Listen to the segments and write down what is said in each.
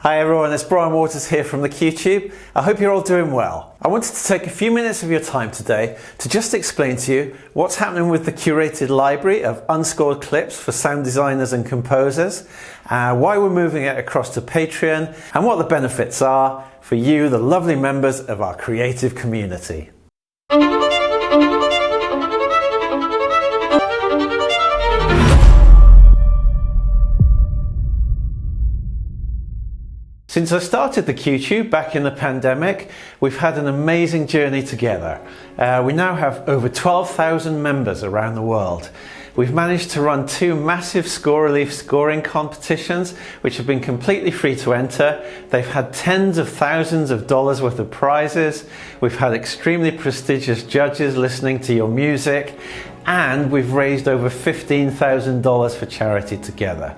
Hi everyone, it's Bryan Waters here from the QTube. I hope you're all doing well. I wanted to take a few minutes of your time today to just explain to you what's happening with the curated library of unscored clips for sound designers and composers, why we're moving it across to Patreon, and what the benefits are for you, the lovely members of our creative community. Since I started the QTube back in the pandemic, we've had an amazing journey together. We now have over 12,000 members around the world. We've managed to run 2 massive score relief scoring competitions, which have been completely free to enter. They've had tens of thousands of dollars worth of prizes. We've had extremely prestigious judges listening to your music, and we've raised over $15,000 for charity together.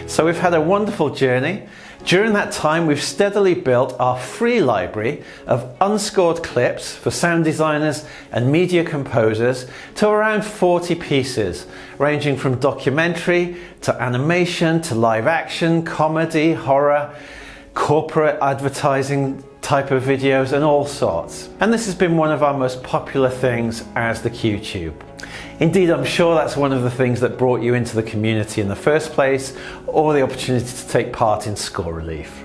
So we've had a wonderful journey. During that time, we've steadily built our free library of unscored clips for sound designers and media composers to around 40 pieces, ranging from documentary to animation to live action, comedy, horror, corporate advertising type of videos and all sorts. And this has been one of our most popular things as the QTube. Indeed, I'm sure that's one of the things that brought you into the community in the first place, or the opportunity to take part in Score Relief.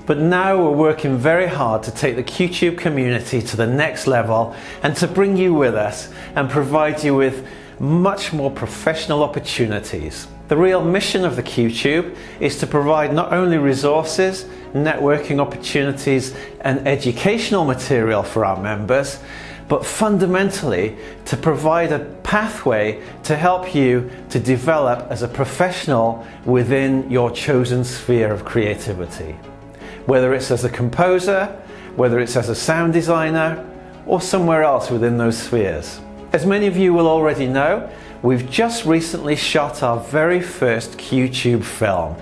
But now we're working very hard to take the QTube community to the next level and to bring you with us and provide you with much more professional opportunities. The real mission of the QTube is to provide not only resources, networking opportunities and educational material for our members, but fundamentally to provide a pathway to help you to develop as a professional within your chosen sphere of creativity. Whether it's as a composer, whether it's as a sound designer, or somewhere else within those spheres. As many of you will already know, we've just recently shot our very first QTube film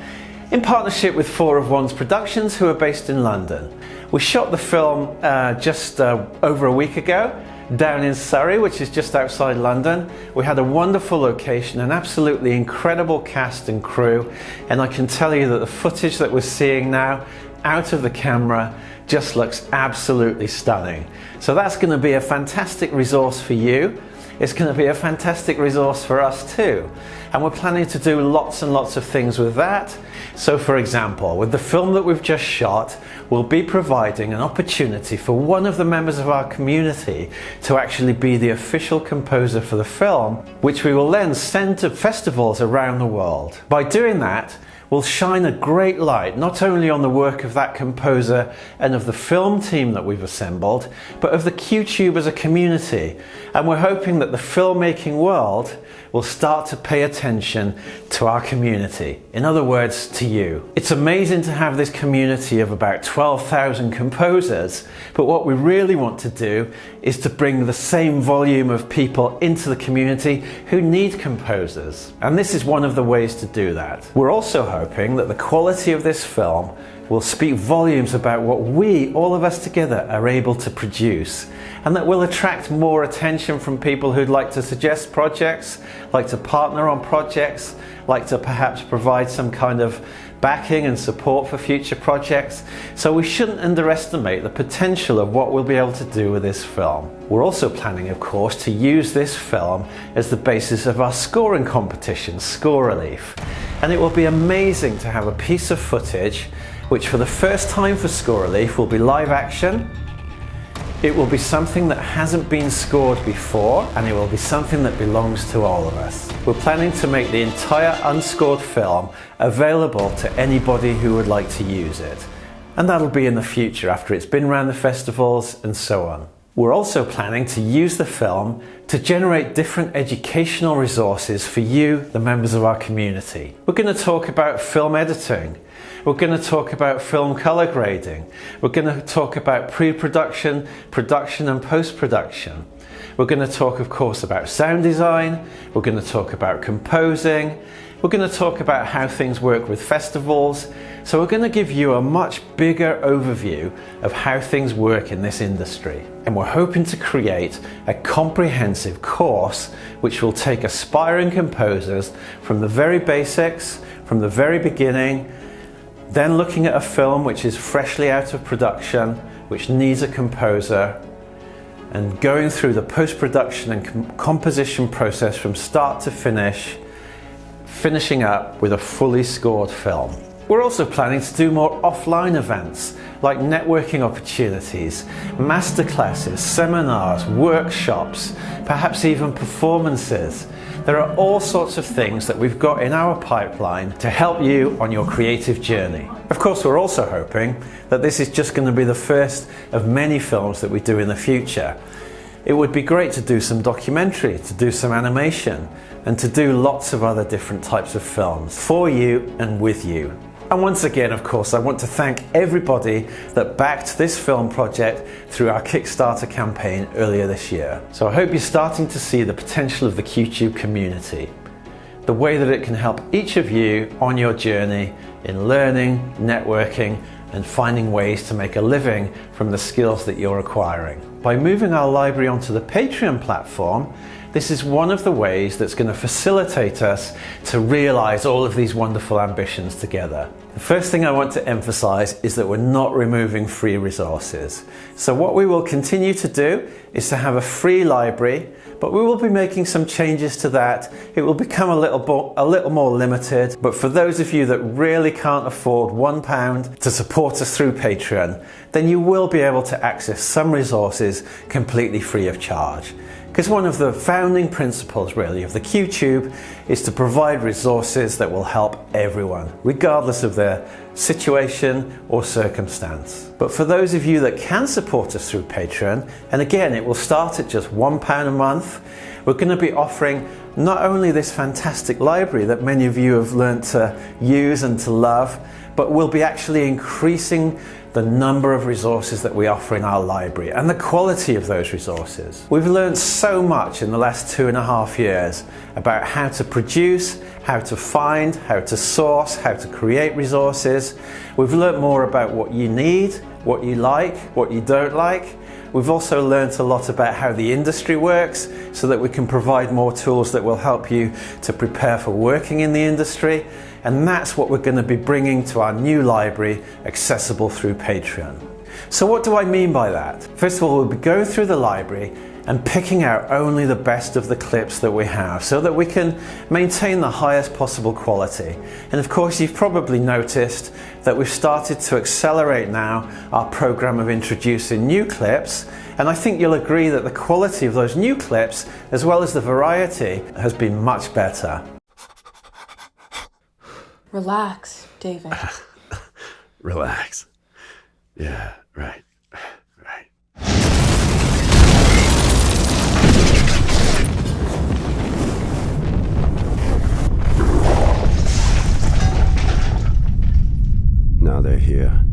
in partnership with 4 of One's Productions, who are based in London. We shot the film just over a week ago down in Surrey, which is just outside London. We had a wonderful location, an absolutely incredible cast and crew, and I can tell you that the footage that we're seeing now out of the camera just looks absolutely stunning. So that's going to be a fantastic resource for you. It's going to be a fantastic resource for us too. And we're planning to do lots and lots of things with that. So for example, with the film that we've just shot, we'll be providing an opportunity for one of the members of our community to actually be the official composer for the film, which we will then send to festivals around the world. By doing that, will shine a great light not only on the work of that composer and of the film team that we've assembled, but of the QTube as a community. And we're hoping that the filmmaking world will start to pay attention to our community. In other words, to you. It's amazing to have this community of about 12,000 composers, but what we really want to do is to bring the same volume of people into the community who need composers. And this is one of the ways to do that. We're also hoping that the quality of this film will speak volumes about what we, all of us together, are able to produce, and that will attract more attention from people who'd like to suggest projects, like to partner on projects, like to perhaps provide some kind of backing and support for future projects. So we shouldn't underestimate the potential of what we'll be able to do with this film. We're also planning, of course, to use this film as the basis of our scoring competition, Score Relief. And it will be amazing to have a piece of footage which for the first time for Score Relief will be live action. It will be something that hasn't been scored before, and it will be something that belongs to all of us. We're planning to make the entire unscored film available to anybody who would like to use it. And that'll be in the future after it's been around the festivals and so on. We're also planning to use the film to generate different educational resources for you, the members of our community. We're going to talk about film editing. We're going to talk about film color grading. We're going to talk about pre-production, production and post-production. We're going to talk, of course, about sound design. We're going to talk about composing. We're going to talk about how things work with festivals. So we're going to give you a much bigger overview of how things work in this industry. And we're hoping to create a comprehensive course which will take aspiring composers from the very basics, from the very beginning, then looking at a film which is freshly out of production, which needs a composer, and going through the post-production and composition process from start to finish, finishing up with a fully scored film. We're also planning to do more offline events like networking opportunities, masterclasses, seminars, workshops, perhaps even performances. There are all sorts of things that we've got in our pipeline to help you on your creative journey. Of course, we're also hoping that this is just going to be the first of many films that we do in the future. It would be great to do some documentary, to do some animation, and to do lots of other different types of films for you and with you. And once again, of course, I want to thank everybody that backed this film project through our Kickstarter campaign earlier this year. So I hope you're starting to see the potential of the QTube community, the way that it can help each of you on your journey in learning, networking, and finding ways to make a living from the skills that you're acquiring. By moving our library onto the Patreon platform, this is one of the ways that's going to facilitate us to realize all of these wonderful ambitions together. The first thing I want to emphasize is that we're not removing free resources. So what we will continue to do is to have a free library, but we will be making some changes to that. It will become a little more limited, but for those of you that really can't afford £1 to support us through Patreon, then you will be able to access some resources completely free of charge. Because one of the founding principles really of the QTube is to provide resources that will help everyone, regardless of their situation or circumstance. But for those of you that can support us through Patreon, and again, it will start at just £1 a month, we're going to be offering not only this fantastic library that many of you have learned to use and to love, but we'll be actually increasing the number of resources that we offer in our library and the quality of those resources. We've learned so much in the last 2.5 years about how to produce, how to find, how to source, how to create resources. We've learned more about what you need, what you like, what you don't like. We've also learned a lot about how the industry works so that we can provide more tools that will help you to prepare for working in the industry. And that's what we're going to be bringing to our new library, accessible through Patreon. So what do I mean by that? First of all, we'll be going through the library and picking out only the best of the clips that we have so that we can maintain the highest possible quality. And of course, you've probably noticed that we've started to accelerate now our program of introducing new clips. And I think you'll agree that the quality of those new clips, as well as the variety, has been much better. Relax, David. Relax. Yeah, right. Now they're here.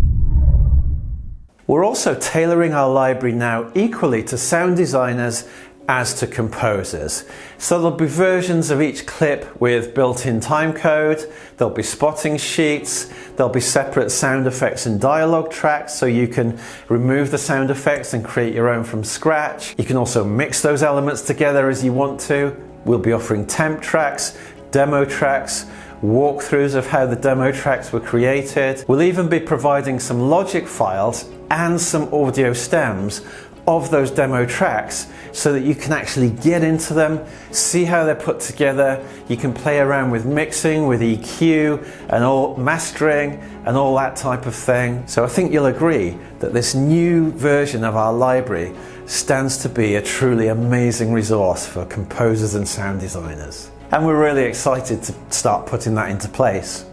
We're also tailoring our library now equally to sound designers as to composers. So there'll be versions of each clip with built-in timecode, there'll be spotting sheets, there'll be separate sound effects and dialogue tracks so you can remove the sound effects and create your own from scratch. You can also mix those elements together as you want to. We'll be offering temp tracks, demo tracks, walkthroughs of how the demo tracks were created. We'll even be providing some logic files and some audio stems of those demo tracks so that you can actually get into them, see how they're put together. You can play around with mixing, with EQ and all mastering and all that type of thing. So I think you'll agree that this new version of our library stands to be a truly amazing resource for composers and sound designers. And we're really excited to start putting that into place.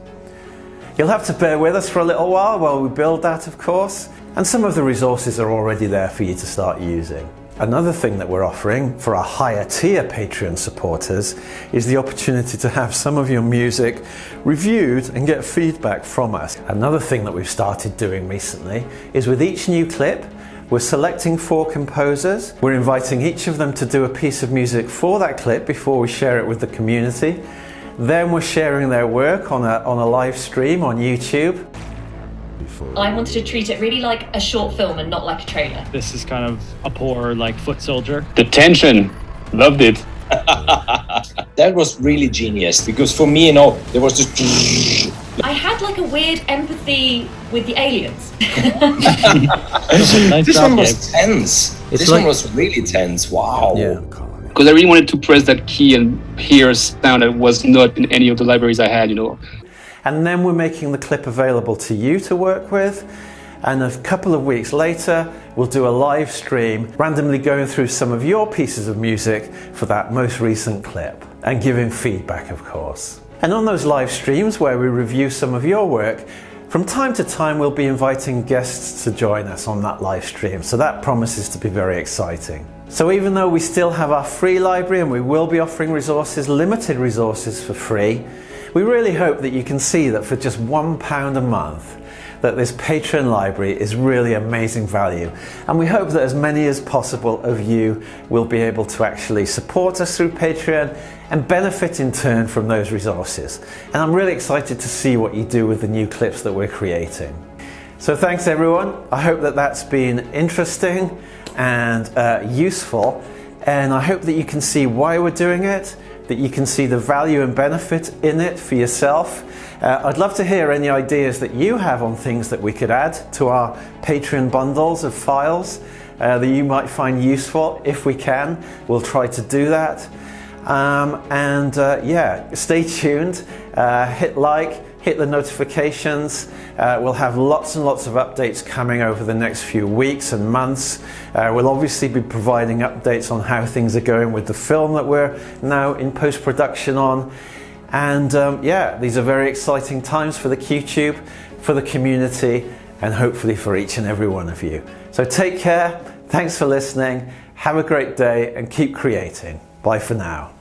You'll have to bear with us for a little while we build that, of course, and some of the resources are already there for you to start using. Another thing that we're offering for our higher tier Patreon supporters is the opportunity to have some of your music reviewed and get feedback from us. Another thing that we've started doing recently is with each new clip, we're selecting 4 composers. We're inviting each of them to do a piece of music for that clip before we share it with the community. Then we're sharing their work on a live stream on YouTube. I wanted to treat it really like a short film and not like a trailer. This is kind of a poor, like, foot soldier. The tension, loved it. That was really genius, because for me, there was just... I had like a weird empathy with the aliens. Nice This job, one was Dave. tense. This one was really tense. Wow. Yeah. Because I really wanted to press that key and hear a sound that was not in any of the libraries I had, And then we're making the clip available to you to work with. And a couple of weeks later, we'll do a live stream, randomly going through some of your pieces of music for that most recent clip and giving feedback, of course. And on those live streams where we review some of your work, from time to time we'll be inviting guests to join us on that live stream. So that promises to be very exciting. So even though we still have our free library and we will be offering resources, limited resources for free, we really hope that you can see that for just £1 a month, that this Patreon library is really amazing value. And we hope that as many as possible of you will be able to actually support us through Patreon and benefit in turn from those resources. And I'm really excited to see what you do with the new clips that we're creating. So thanks everyone. I hope that that's been interesting and useful. And I hope that you can see why we're doing it, that you can see the value and benefit in it for yourself. I'd love to hear any ideas that you have on things that we could add to our Patreon bundles of files that you might find useful. If we can, we'll try to do that. Yeah, stay tuned, hit like, hit the notifications. We'll have lots and lots of updates coming over the next few weeks and months. We'll obviously be providing updates on how things are going with the film that we're now in post-production on. And yeah, these are very exciting times for the QTube, for the community, and hopefully for each and every one of you. So take care, thanks for listening, have a great day, and keep creating. Bye for now.